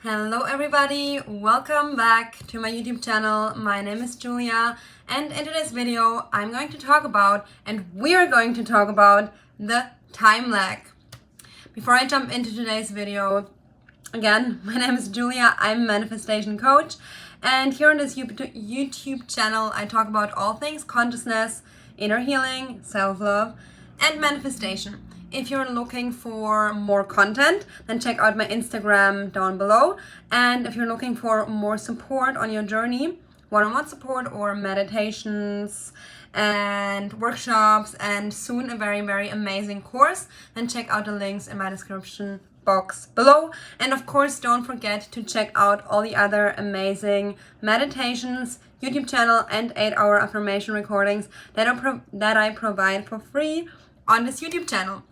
Hello everybody, welcome back to my YouTube channel. My name is Julia and in today's video I'm going to talk about and we are going to talk about the time lag. Before I jump into today's video, again, my name is Julia, I'm a manifestation coach, and here on this YouTube channel I talk about all things consciousness, inner healing, self-love and manifestation. If you're looking for more content, then check out my Instagram down below. And if you're looking for more support on your journey, one-on-one support or meditations and workshops and soon a very, very amazing course, then check out the links in my description box below. And of course, don't forget to check out all the other amazing meditations, YouTube channel and 8-hour affirmation recordings that I provide for free on this YouTube channel.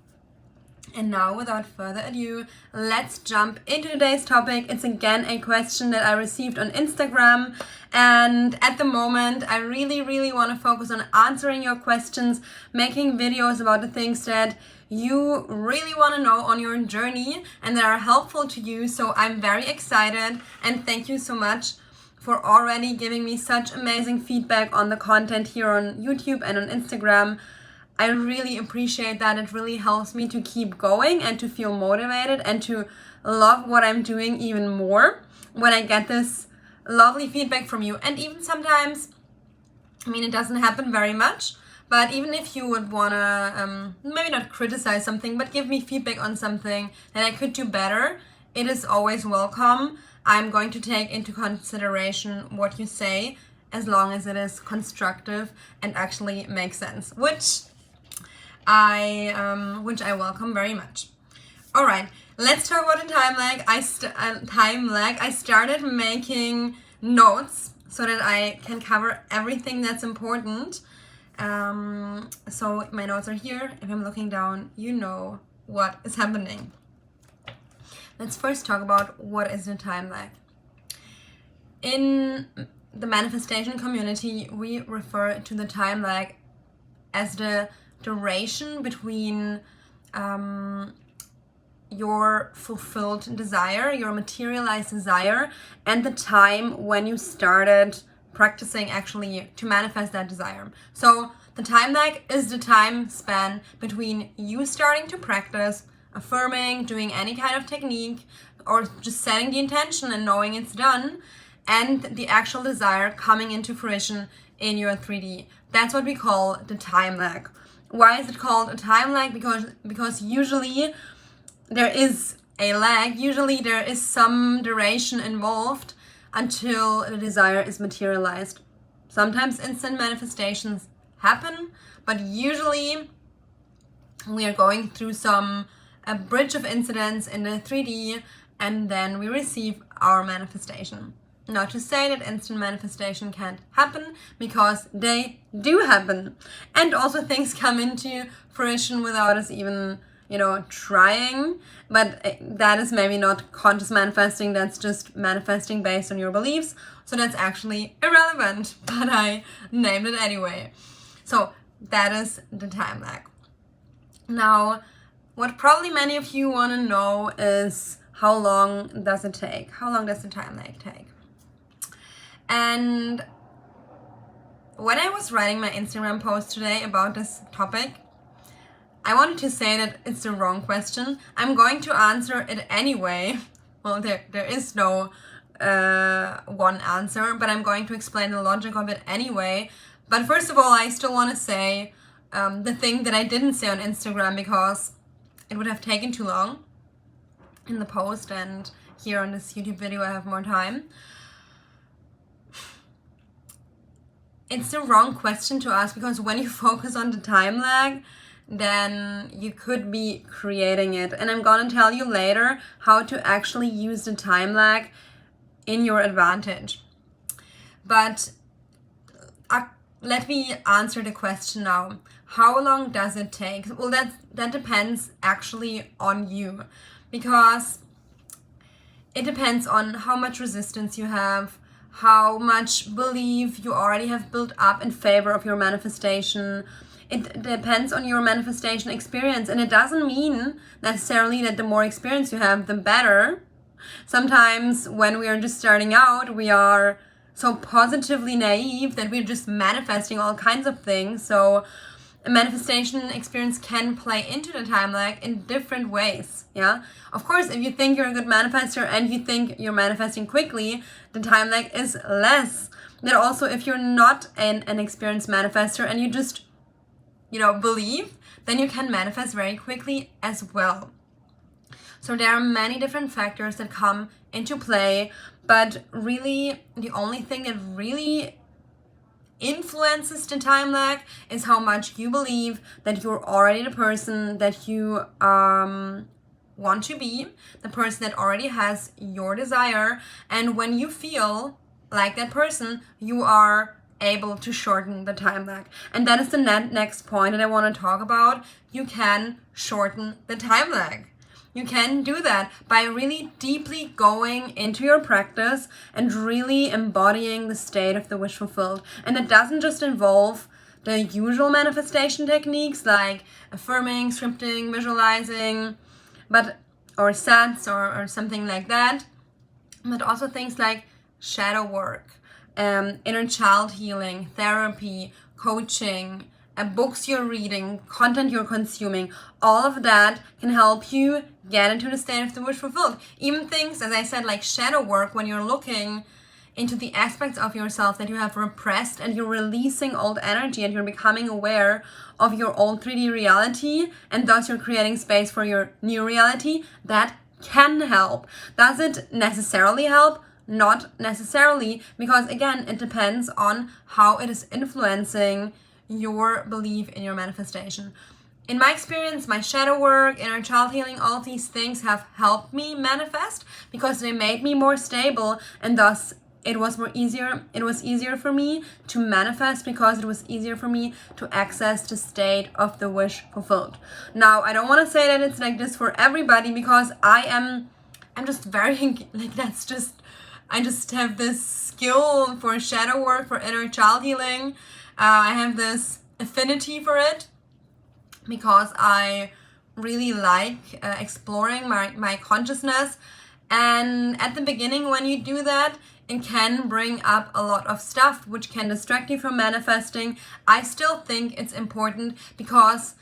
And now, without further ado, let's jump into today's topic. It's again a question that I received on Instagram. And at the moment, I really want to focus on answering your questions, making videos about the things that you really want to know on your journey and that are helpful to you. So I'm very excited and thank you so much for already giving me such amazing feedback on the content here on YouTube and on Instagram. I really appreciate that. It really helps me to keep going and to feel motivated and to love what I'm doing even more when I get this lovely feedback from you. And even sometimes, it doesn't happen very much, but even if you would want to maybe not criticize something, but give me feedback on something that I could do better, it is always welcome. I'm going to take into consideration what you say as long as it is constructive and actually makes sense, which I welcome very much. All right, let's talk about the time lag. I started making notes so that I can cover everything that's important. So my notes are here. If I'm looking down, you know what is happening. Let's first talk about what is the time lag. In the manifestation community, we refer to the time lag as the duration between your fulfilled desire, your materialized desire, and the time when you started practicing actually to manifest that desire. So the time lag is the time span between you starting to practice, affirming, doing any kind of technique, or just setting the intention and knowing it's done, and the actual desire coming into fruition in your 3D. That's what we call the time lag. Why is it called a time lag? Because usually there is a lag. Usually there is some duration involved until the desire is materialized. Sometimes instant manifestations happen, but usually we are going through a bridge of incidents in the 3D and then we receive our manifestation. Not to say that instant manifestation can't happen, because they do happen. And also things come into fruition without us even, trying. But that is maybe not conscious manifesting, that's just manifesting based on your beliefs. So that's actually irrelevant, but I named it anyway. So that is the time lag. Now, what probably many of you want to know is, how long does it take? How long does the time lag take? And when I was writing my Instagram post today about this topic, I wanted to say that it's the wrong question. I'm going to answer it anyway. Well, there is no one answer, but I'm going to explain the logic of it anyway. But first of all, I still want to say the thing that I didn't say on Instagram, because it would have taken too long in the post, and here on this YouTube video I have more time. It's the wrong question to ask, because when you focus on the time lag, then you could be creating it. And I'm gonna tell you later how to actually use the time lag in your advantage. But let me answer the question now. How long does it take? Well, that depends actually on you, because it depends on how much resistance you have, how much belief you already have built up in favor of your manifestation. It depends on your manifestation experience, and it doesn't mean necessarily that the more experience you have, the better. Sometimes when we are just starting out, we are so positively naive that we're just manifesting all kinds of things. So a manifestation experience can play into the time lag in different ways. Yeah, of course, if you think you're a good manifester and you think you're manifesting quickly, the time lag is less. But also, if you're not an experienced manifester and you just, believe, then you can manifest very quickly as well. So there are many different factors that come into play, but really the only thing that really influences the time lag is how much you believe that you're already the person that you want to be, the person that already has your desire. And when you feel like that person, you are able to shorten the time lag. And that is the next point that I want to talk about. You can shorten the time lag. You can do that by really deeply going into your practice and really embodying the state of the wish fulfilled. And it doesn't just involve the usual manifestation techniques like affirming, scripting, visualizing, or sets or something like that, but also things like shadow work, inner child healing, therapy, coaching, books you're reading, content you're consuming. All of that can help you get into the state of the wish fulfilled. Even things, as I said, like shadow work, when you're looking into the aspects of yourself that you have repressed and you're releasing old energy and you're becoming aware of your old 3D reality, and thus you're creating space for your new reality, that can help. Does it necessarily help? Not necessarily, because again, it depends on how it is influencing your belief in your manifestation. In my experience, my shadow work, inner child healing, all of these things have helped me manifest because they made me more stable, and thus it was easier for me to manifest because it was easier for me to access the state of the wish fulfilled. Now, I don't want to say that it's like this for everybody, because I'm just very I just have this skill for shadow work, for inner child healing. I have this affinity for it because I really like exploring my consciousness. And at the beginning, when you do that, it can bring up a lot of stuff which can distract you from manifesting. I still think it's important because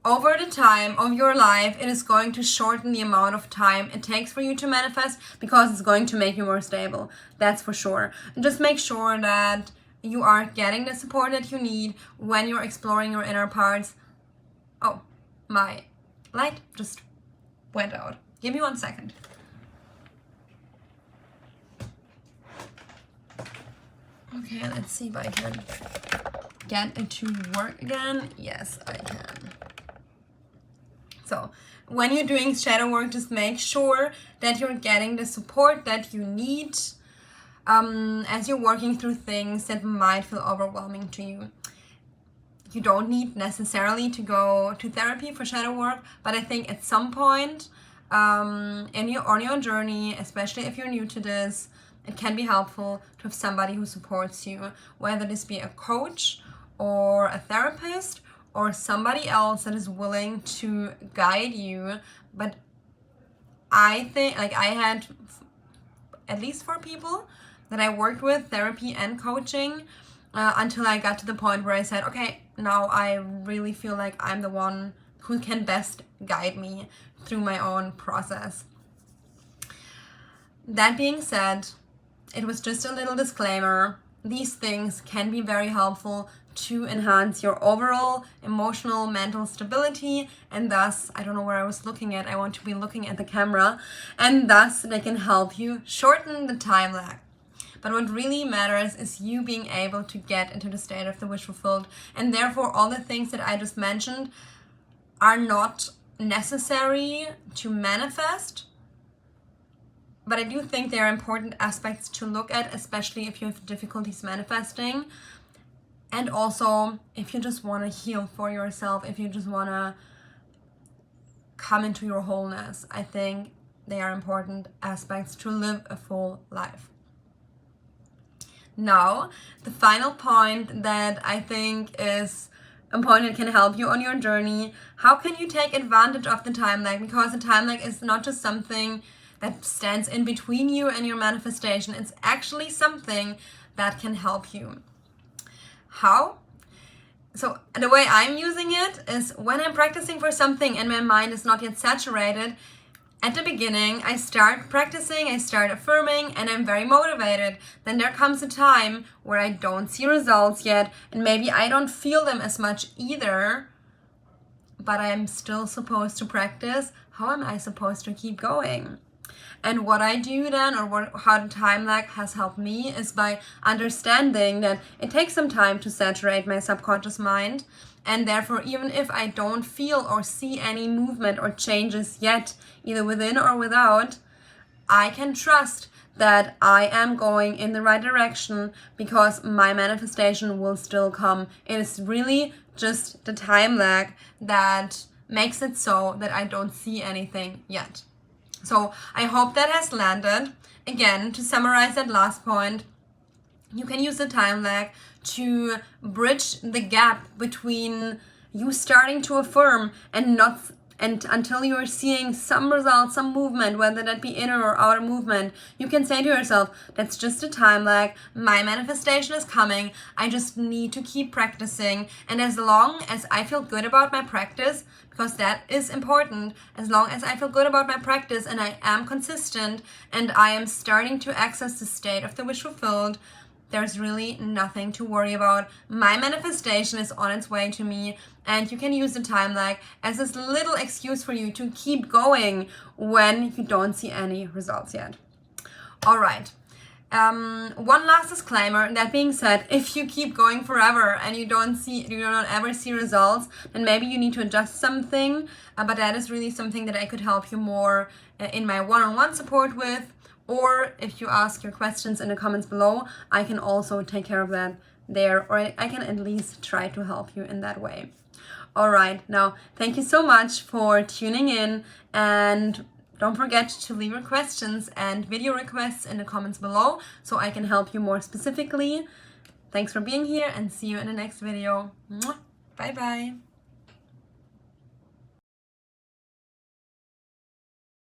over the time of your life, it is going to shorten the amount of time it takes for you to manifest, because it's going to make you more stable. That's for sure. And just make sure that you are getting the support that you need when you're exploring your inner parts. Oh, my light just went out. Give me 1 second. Okay, let's see if I can get it to work again. Yes, I can. So when you're doing shadow work, just make sure that you're getting the support that you need as you're working through things that might feel overwhelming to you. You don't need necessarily to go to therapy for shadow work, but I think at some point on your journey, especially if you're new to this, it can be helpful to have somebody who supports you, whether this be a coach or a therapist or somebody else that is willing to guide you. But I think, like, I had at least 4 people that I worked with, therapy and coaching, until I got to the point where I said, okay, now I really feel like I'm the one who can best guide me through my own process. That being said, it was just a little disclaimer. These things can be very helpful to enhance your overall emotional, mental stability, and thus, I don't know where I was looking at, I want to be looking at the camera, and thus they can help you shorten the time lag. But what really matters is you being able to get into the state of the wish fulfilled, and therefore all the things that I just mentioned are not necessary to manifest. But I do think they are important aspects to look at, especially if you have difficulties manifesting. And also, if you just want to heal for yourself, if you just want to come into your wholeness, I think they are important aspects to live a full life. Now, the final point that I think is a point that can help you on your journey: how can you take advantage of the time lag? Because the time lag is not just something that stands in between you and your manifestation. It's actually something that can help you. How? So the way I'm using it is when I'm practicing for something and my mind is not yet saturated, at the beginning, I start practicing, I start affirming, and I'm very motivated. Then there comes a time where I don't see results yet, and maybe I don't feel them as much either, but I'm still supposed to practice. How am I supposed to keep going? And what I do then, or how the time lag has helped me, is by understanding that it takes some time to saturate my subconscious mind. And therefore, even if I don't feel or see any movement or changes yet, either within or without, I can trust that I am going in the right direction because my manifestation will still come. It is really just the time lag that makes it so that I don't see anything yet. So I hope that has landed. Again, to summarize that last point, you can use the time lag to bridge the gap between you starting to affirm and until you're seeing some results, some movement, whether that be inner or outer movement. You can say to yourself, that's just a time lag. My manifestation is coming. I just need to keep practicing. And as long as I feel good about my practice, because that is important, as long as I feel good about my practice and I am consistent and I am starting to access the state of the wish fulfilled, there's really nothing to worry about. My manifestation is on its way to me, and you can use the time lag as this little excuse for you to keep going when you don't see any results yet. All right. One last disclaimer. That being said, if you keep going forever and you don't ever see results, then maybe you need to adjust something. But that is really something that I could help you more in my one-on-one support with. Or if you ask your questions in the comments below, I can also take care of that there, or I can at least try to help you in that way. All right, now thank you so much for tuning in, and don't forget to leave your questions and video requests in the comments below so I can help you more specifically. Thanks for being here, and see you in the next video. Bye bye.